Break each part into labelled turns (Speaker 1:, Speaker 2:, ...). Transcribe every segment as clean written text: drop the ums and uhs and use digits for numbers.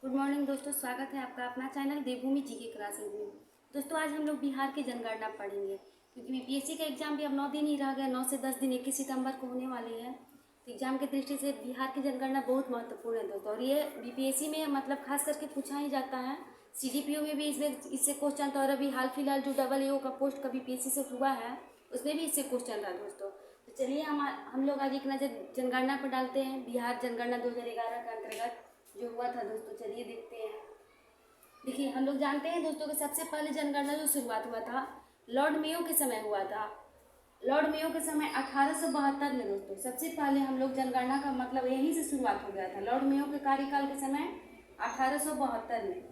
Speaker 1: Good morning दोस्तों, स्वागत है आपका अपना चैनल देवभूमि जीके क्लासेज में। दोस्तों आज हम लोग बिहार की जनगणना पढ़ेंगे क्योंकि बीपीएससी का एग्जाम भी अब 9 दिन ही रह गया। 9 से 10 दिन 21 सितंबर को होने वाली है। तो एग्जाम की दृष्टि से बिहार की जनगणना बहुत महत्वपूर्ण है दोस्तों। और ये बीपीएससी में मतलब खास करके पूछा ही जाता है। सीडीपीओ में भी इससे क्वेश्चन था और अभी हाल फिलहाल जो AA का पोस्ट का बीपीएससी से हुआ है उसमें भी इससे क्वेश्चन था दोस्तों। तो चलिए हम लोग आज एक नज़र जनगणना पर डालते हैं। बिहार जनगणना 2011 के अंतर्गत जो हुआ था दोस्तों, चलिए देखते हैं। देखिए हम लोग जानते हैं दोस्तों कि सबसे पहले जनगणना जो शुरुआत हुआ था लॉर्ड मेयो के समय हुआ था। लॉर्ड मेयो के समय 1872 में दोस्तों सबसे पहले हम लोग जनगणना का मतलब यहीं से शुरुआत हो गया था। लॉर्ड मेयो के कार्यकाल के समय 1872 में।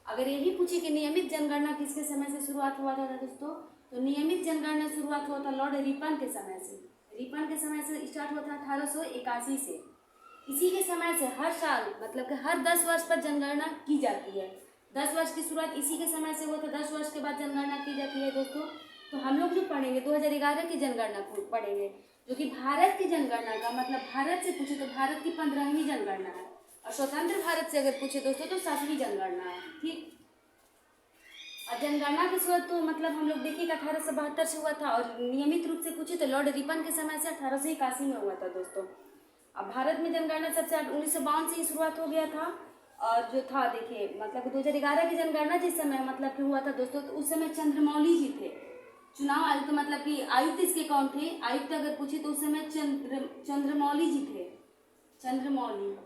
Speaker 1: अगर यही पूछे कि नियमित जनगणना किसके समय से शुरुआत हुआ था दोस्तों, तो नियमित जनगणना शुरुआत हुआ था लॉर्ड रिपन के समय से। रिपन के समय से स्टार्ट हुआ था 1881 से। इसी के समय से हर साल मतलब कि हर 10 वर्ष पर जनगणना की जाती है। 10 वर्ष की शुरुआत इसी के समय से हुआ था। 10 वर्ष के बाद जनगणना की जाती है दोस्तों। तो हम लोग जो पढ़ेंगे 2011 की जनगणना पढ़ेंगे, जो कि भारत की जनगणना का मतलब भारत से पूछे तो भारत की 15वीं जनगणना है। और स्वतंत्र भारत से अगर पूछे दोस्तों तो 7वीं जनगणना है। ठीक। और जनगणना की शुरुआत तो मतलब हम लोग देखिए 1872 से हुआ था और नियमित रूप से पूछे तो लॉर्ड रिपन के समय से 1881 में हुआ था दोस्तों। अब भारत में जनगणना सबसे 1952 से ही शुरुआत हो गया था। और जो था देखिए मतलब 2011 की जनगणना जिस समय मतलब कि हुआ था दोस्तों, तो उस समय चंद्रमौली जी थे चुनाव आयुक्त। मतलब कि आयुक्त इसके कौन थे, आयुक्त अगर पूछे तो उस समय चंद्रमौली जी थे, चंद्रमौली।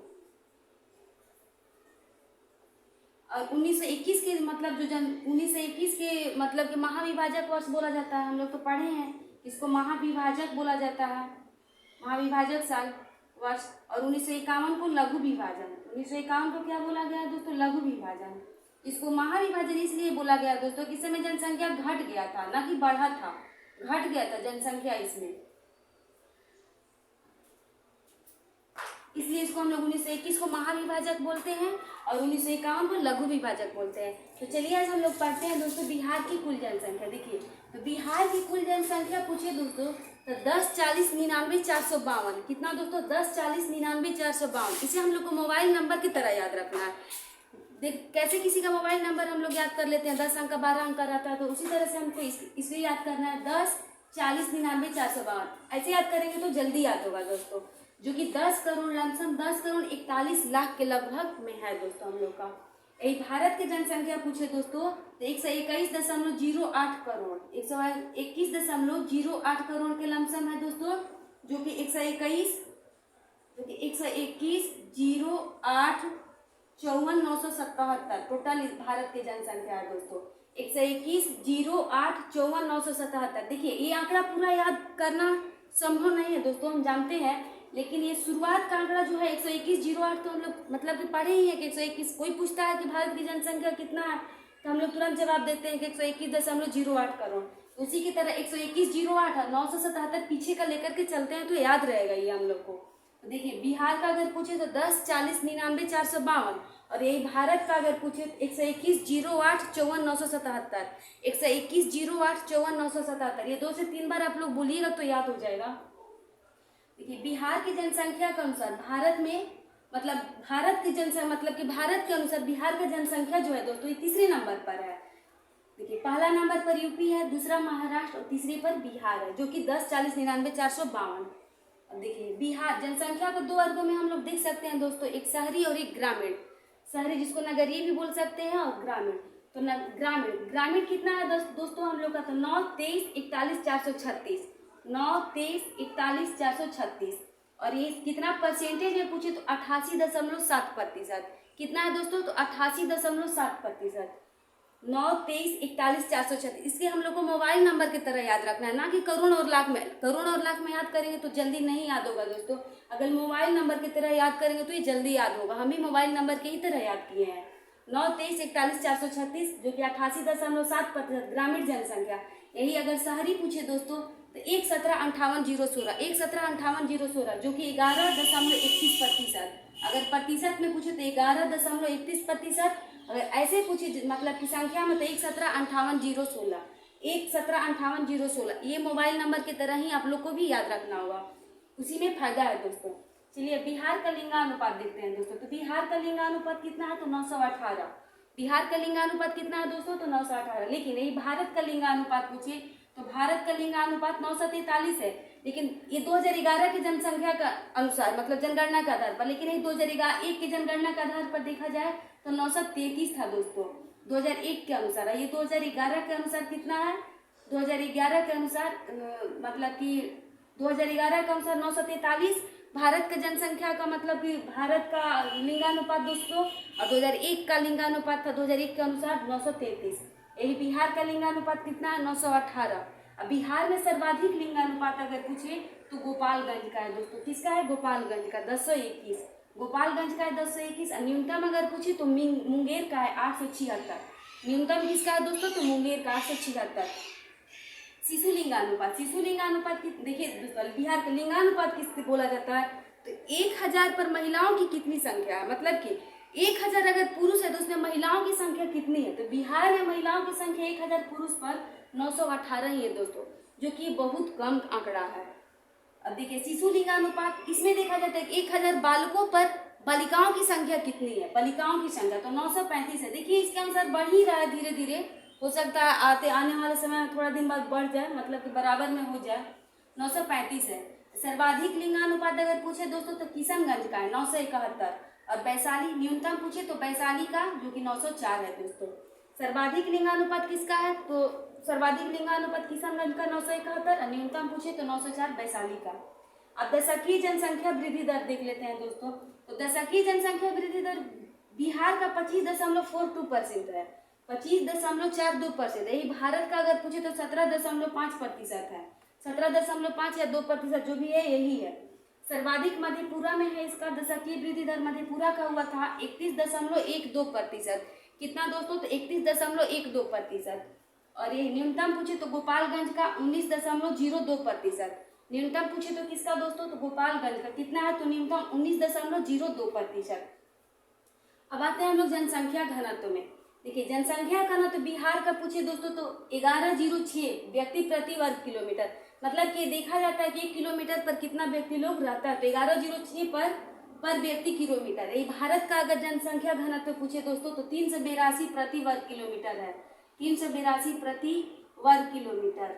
Speaker 1: और 1921 के मतलब जो 1921 के मतलब कि महाविभाजक वर्ष बोला जाता है। हम लोग तो पढ़े हैं इसको महाविभाजक बोला जाता है, महाविभाजक साल वर्ष। और 1951 को लघु विभाजन। 1951 को क्या बोला गया दोस्तों, लघु विभाजन। इसको महाविभाजन इसलिए बोला गया दोस्तों कि इस समय जनसंख्या घट गया था, ना कि बढ़ा था, घट गया था जनसंख्या इसमें, इसलिए इसको हम लोग 1921 को महाविभाजक बोलते हैं और 1951 को लघु विभाजक बोलते हैं। तो चलिए आज हम लोग पढ़ते हैं दोस्तों बिहार की कुल जनसंख्या। देखिए तो बिहार की कुल जनसंख्या पूछे दोस्तों तो 10,40,99,452। कितना दोस्तों, 10,40,99,452। इसे हम लोग को मोबाइल नंबर की तरह याद रखना है। देख कैसे किसी का मोबाइल नंबर हम लोग याद कर लेते हैं, 10 अंक का 12 अंक का रहता है, तो उसी तरह से हमको इसे याद करना है 10,40,99,452। ऐसे याद करेंगे तो जल्दी याद होगा दोस्तों। जो कि 10 करोड़ लमसम 10 करोड़ 41 लाख के लगभग में है दोस्तों हम लोग का। यही भारत की जनसंख्या पूछे दोस्तों तो 121.08 करोड़, 121.08 करोड़ के लमसम है दोस्तों। जो कि 121.0854,977 टोटल भारत की जनसंख्या है दोस्तों। 121.0854,977। देखिए ये आंकड़ा पूरा याद करना संभव नहीं है दोस्तों, हम जानते हैं, लेकिन ये शुरुआत का आंकड़ा जो है 121.08 तो हम लोग मतलब कि पढ़े ही है कि 121। कोई पूछता है कि भारत की जनसंख्या कितना है तो हम लोग तुरंत जवाब देते हैं कि 121.08 करोड़। उसी की तरह 121.08 है, 977 पीछे का लेकर के चलते हैं तो याद रहेगा ये हम लोग को। तो देखिए बिहार का अगर पूछे तो 10,40,99,452 और यही भारत का अगर पूछे तो 121.0854,977, 121.0854,977। ये 2 से 3 बार आप लोग बोलिएगा तो याद हो जाएगा। देखिए बिहार की जनसंख्या के अनुसार भारत में मतलब भारत की जनसंख्या मतलब कि भारत के अनुसार बिहार का जनसंख्या जो है दोस्तों ये तीसरे नंबर पर है। देखिए पहला नंबर पर यूपी है, दूसरा महाराष्ट्र और तीसरे पर बिहार है, जो कि 10,40,99,452। अब देखिए बिहार जनसंख्या को 2 वर्गों में हम लोग देख सकते हैं दोस्तों, एक शहरी और एक ग्रामीण। शहरी जिसको नगरीय भी बोल सकते हैं और ग्रामीण। तो ग्रामीण कितना है दोस्तों हम लोग का, तो 9, 23, 41, 436, 9, 23, 41, 436। और ये कितना परसेंटेज में पूछे तो 88.7%। कितना है दोस्तों, तो 88.7%। 9, 23, 41, 436। इसके हम लोग को मोबाइल नंबर की तरह याद रखना है, ना कि करोड़ और लाख में। करोड़ और लाख में याद करेंगे तो जल्दी नहीं याद होगा दोस्तों। अगर मोबाइल नंबर की तरह याद करेंगे तो ये जल्दी याद होगा। हम भी मोबाइल नंबर के ही तरह याद किए हैं। 9, 23, 41, 436 जो कि 88.7% ग्रामीण जनसंख्या। यही अगर शहरी पूछे दोस्तों तो 1,17,58,016, 1,17,58,016 जो कि 11.31%। अगर प्रतिशत में पूछे तो 11.31%। अगर ऐसे पूछे मतलब की संख्या में तो 1,17,58,016, 1,17,58,016। ये मोबाइल नंबर की तरह ही आप लोग को भी याद रखना होगा, उसी में फायदा है दोस्तों। चलिए बिहार का लिंगानुपात देखते हैं दोस्तों। तो बिहार का लिंगानुपात कितना है? तो 918। बिहार का लिंगानुपात कितना है दोस्तों? तो 918। लेकिन यही भारत का लिंगानुपात पूछे तो भारत का लिंगानुपात 943 है। लेकिन ये 2011 की जनसंख्या का अनुसार, मतलब जनगणना के आधार पर, लेकिन ये 2001 की जनगणना के आधार पर देखा जाए तो 933 था दोस्तों 2001 के अनुसार। ये 2011 के अनुसार कितना है? 2011 के अनुसार मतलब कि 2011 के अनुसार 943 भारत का जनसंख्या का, मतलब कि भारत का लिंगानुपात दोस्तों, और 2001 का लिंगानुपात था 2001 के अनुसार 933। यही बिहार का लिंगानुपात कितना है? 918। अब बिहार में सर्वाधिक लिंगानुपात अगर पूछे तो गोपालगंज का है दोस्तों। किसका है? गोपालगंज का 1021। गोपालगंज का है 1021। न्यूनतम अगर पूछे तो मुंगेर का है 876। न्यूनतम किसका है दोस्तों? तो मुंगेर का 876। शिशु लिंगानुपात, शिशु लिंगानुपात देखिए दोस्तों, बिहार का लिंगानुपात किससे बोला जाता है? तो 1000 पर महिलाओं की कितनी संख्या है, मतलब कि 1000 अगर पुरुष है तो उसमें महिलाओं की संख्या कितनी है? तो बिहार में महिलाओं की संख्या 1000 पुरुष पर 918 ही है दोस्तों, जो कि बहुत कम आंकड़ा है। अब देखिए शिशु लिंगानुपात, इसमें देखा जाता है 1000 बालकों पर बालिकाओं की संख्या कितनी है? बालिकाओं की संख्या तो 935 है। देखिए इसके अनुसार बढ़ ही रहा है धीरे धीरे, हो सकता है आने वाले समय में थोड़ा दिन बाद बढ़ जाए, मतलब कि बराबर में हो जाए। 935 है। सर्वाधिक लिंगानुपात अगर पूछे दोस्तों तो किशनगंज का है 971। और वैशाली न्यूनतम पूछे तो वैशाली का, जो कि 904 है दोस्तों। सर्वाधिक लिंगानुपात किसका है? तो सर्वाधिक लिंगानुपात किशनगंज का 971, और न्यूनतम पूछे तो 904 वैशाली का। अब दशकीय जनसंख्या वृद्धि दर देख लेते हैं दोस्तों। तो दशकीय जनसंख्या वृद्धि दर बिहार का 25.42% है, 25.42%। यही भारत का अगर पूछे तो 17.5% है, 17.5 या 2%, जो भी है यही है। सर्वाधिक मधेपुरा में है इसका दशकीय वृद्धि दर। मधेपुरा का हुआ था 31.12%। कितना दोस्तों? तो 31.12%। और ये न्यूनतम पूछे तो गोपालगंज का 19.02%। न्यूनतम पूछे तो किसका दोस्तों? तो गोपालगंज का कितना है? तो न्यूनतम 19.02%। अब आते हैं हम लोग जनसंख्या घनत्व में। देखिए जनसंख्या घनत्व बिहार का पूछे दोस्तों तो 1106 व्यक्ति प्रति वर्ग किलोमीटर, मतलब कि देखा जाता है कि 1 किलोमीटर पर कितना व्यक्ति लोग रहता है, तो 1106 पर व्यक्ति किलोमीटर। ये भारत का अगर जनसंख्या घनत्व पूछे दोस्तों तो 382 प्रति वर्ग किलोमीटर है, 382 प्रति वर्ग किलोमीटर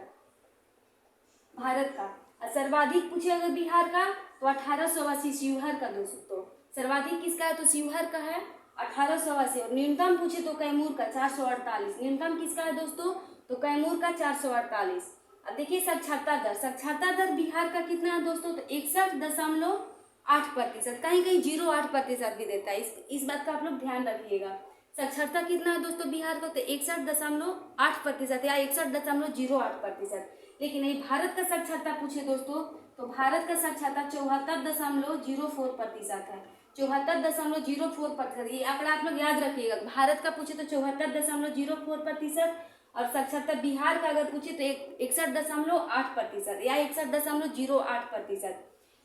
Speaker 1: भारत का। और सर्वाधिक पूछे अगर बिहार का तो 1880 शिवहर का दोस्तों। सर्वाधिक किसका है? तो शिवहर का है 1880। और न्यूनतम पूछे तो कैमूर का 448। न्यूनतम किसका है दोस्तों? तो कैमूर का 448। अब देखिए साक्षरता दर, साक्षरता दर बिहार का कितना है दोस्तों? तो 61.8%। कहीं कहीं 0.8% भी देता है, इस बात का आप लोग ध्यान रखिएगा। साक्षरता कितना है दोस्तों बिहार को? तो 61.8% या 61.08%। लेकिन यही भारत का साक्षरता पूछे दोस्तों तो भारत का साक्षरता 74.04% है, 74.04%। ये आंकड़ा आप लोग याद रखिएगा। भारत का पूछे तो 74.04%, और साक्षरता बिहार का अगर पूछे तो 61.8% या 61.08%।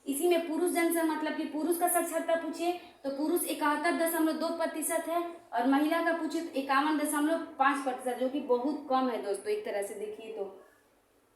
Speaker 1: इसी में पुरुष जनसंख्या, मतलब कि पुरुष का साक्षरता पूछे तो पुरुष 71.2% है, और महिला का पूछे तो 51.5%, जो कि बहुत कम है दोस्तों। एक तरह से देखिए तो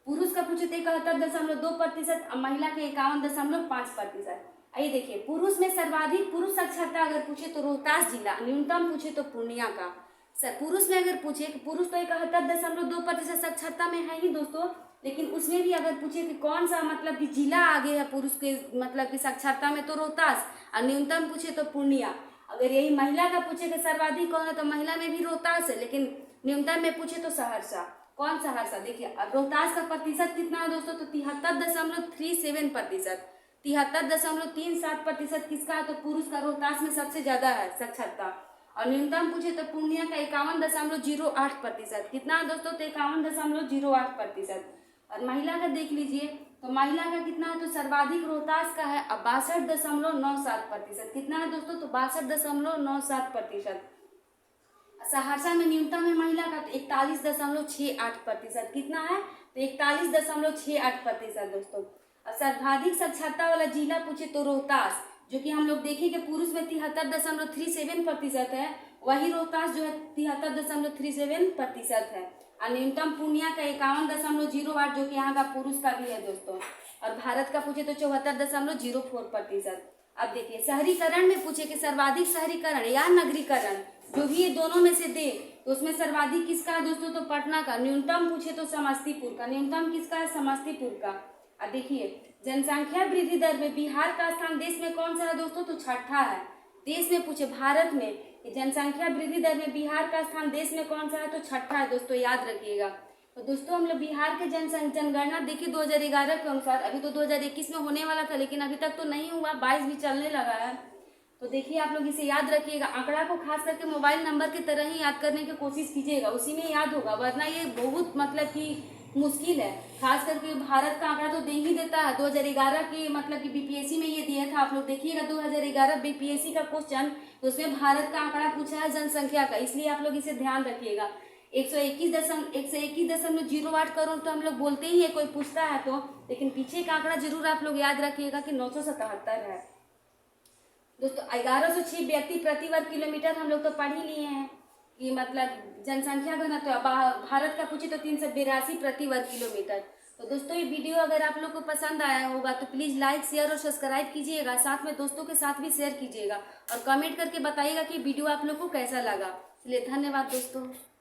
Speaker 1: पुरुष का पूछे तो 71.2% और महिला के 51.5%। आइए देखिए पुरुष में सर्वाधिक पुरुष साक्षरता अगर पूछे तो रोहतास जिला, न्यूनतम पूछे तो पूर्णिया का। सर पुरुष में अगर पूछे कि पुरुष तो 71.2% साक्षरता में है ही दोस्तों, लेकिन उसमें भी अगर पूछे कि कौन सा मतलब कि जिला आगे है पुरुष के मतलब कि साक्षरता में, तो रोहतास, और न्यूनतम पूछे तो पूर्णिया। अगर यही महिला का पूछे कि सर्वाधिक कौन है, तो महिला में भी रोहतास है, लेकिन न्यूनतम में पूछे तो सहरसा। कौन सहरसा? देखिए अब रोहतास का प्रतिशत कितना है दोस्तों? तो 73.37%, 73.37% किसका है? तो पुरुष का रोहतास में सबसे ज्यादा है साक्षरता। और न्यूनतम पूछे तो पूर्णिया का 51.08%। कितना है दोस्तों? तो 51.08%। और महिला का देख लीजिए तो महिला का कितना है? तो सर्वाधिक रोहतास का है 62.97%। कितना है दोस्तों? तो 62.97%। सहरसा में न्यूनतम है महिला का तो 41.68%। कितना है? तो 41.68% दोस्तों। और सर्वाधिक साक्षरता वाला जिला पूछे तो रोहतास, जो कि हम लोग देखें कि पुरुष में 73.37% है, वही रोहतास जो है 73.37% है। और न्यूनतम पूर्णिया का 51.08, जो कि यहाँ का पुरुष का भी है दोस्तों। और भारत का पूछे तो 74.04%। अब देखिए शहरीकरण में पूछे कि सर्वाधिक शहरीकरण या नगरीकरण, जो भी ये दोनों में से दे तो उसमें सर्वाधिक किसका है दोस्तों, तो पटना का। न्यूनतम पूछे तो समस्तीपुर का। न्यूनतम किसका है, समस्तीपुर का। अब देखिए जनसंख्या वृद्धि दर में बिहार का स्थान देश में कौन सा है दोस्तों, तो छठा है। देश में पूछे भारत में जनसंख्या वृद्धि दर में बिहार का स्थान देश में कौन सा है, तो छठा है दोस्तों, याद रखिएगा। तो दोस्तों हम लोग बिहार के जनगणना देखिए 2011 के अनुसार, अभी तो 2021 में होने वाला था लेकिन अभी तक तो नहीं हुआ, 22 भी चलने लगा है। तो देखिए आप लोग इसे याद रखिएगा। आंकड़ा को खास करके मोबाइल नंबर की तरह ही याद करने की कोशिश कीजिएगा, उसी में याद होगा, वरना ये बहुत मतलब कि मुश्किल है। खास करके भारत का आंकड़ा तो दे ही देता है। 2011 के मतलब कि बीपीएससी में ये दिया था, आप लोग देखिएगा 2011 बीपीएससी का क्वेश्चन, तो उसमें भारत का आंकड़ा पूछा है जनसंख्या का, इसलिए आप लोग इसे ध्यान रखिएगा। 121.08 करोड़ तो हम लोग बोलते ही है कोई पूछता है तो, लेकिन पीछे का आंकड़ा जरूर आप लोग याद रखिएगा कि 977 है दोस्तों। 1106 व्यक्ति प्रति वर्ग किलोमीटर हम लोग तो पढ़ ही लिए हैं कि मतलब जनसंख्या घनत्व तो भारत का पूछे तो 382 प्रति वर्ग किलोमीटर। तो दोस्तों ये वीडियो अगर आप लोग को पसंद आया होगा तो प्लीज़ लाइक शेयर और सब्सक्राइब कीजिएगा, साथ में दोस्तों के साथ भी शेयर कीजिएगा और कमेंट करके बताइएगा कि वीडियो आप लोग को कैसा लगा। इसलिए धन्यवाद दोस्तों।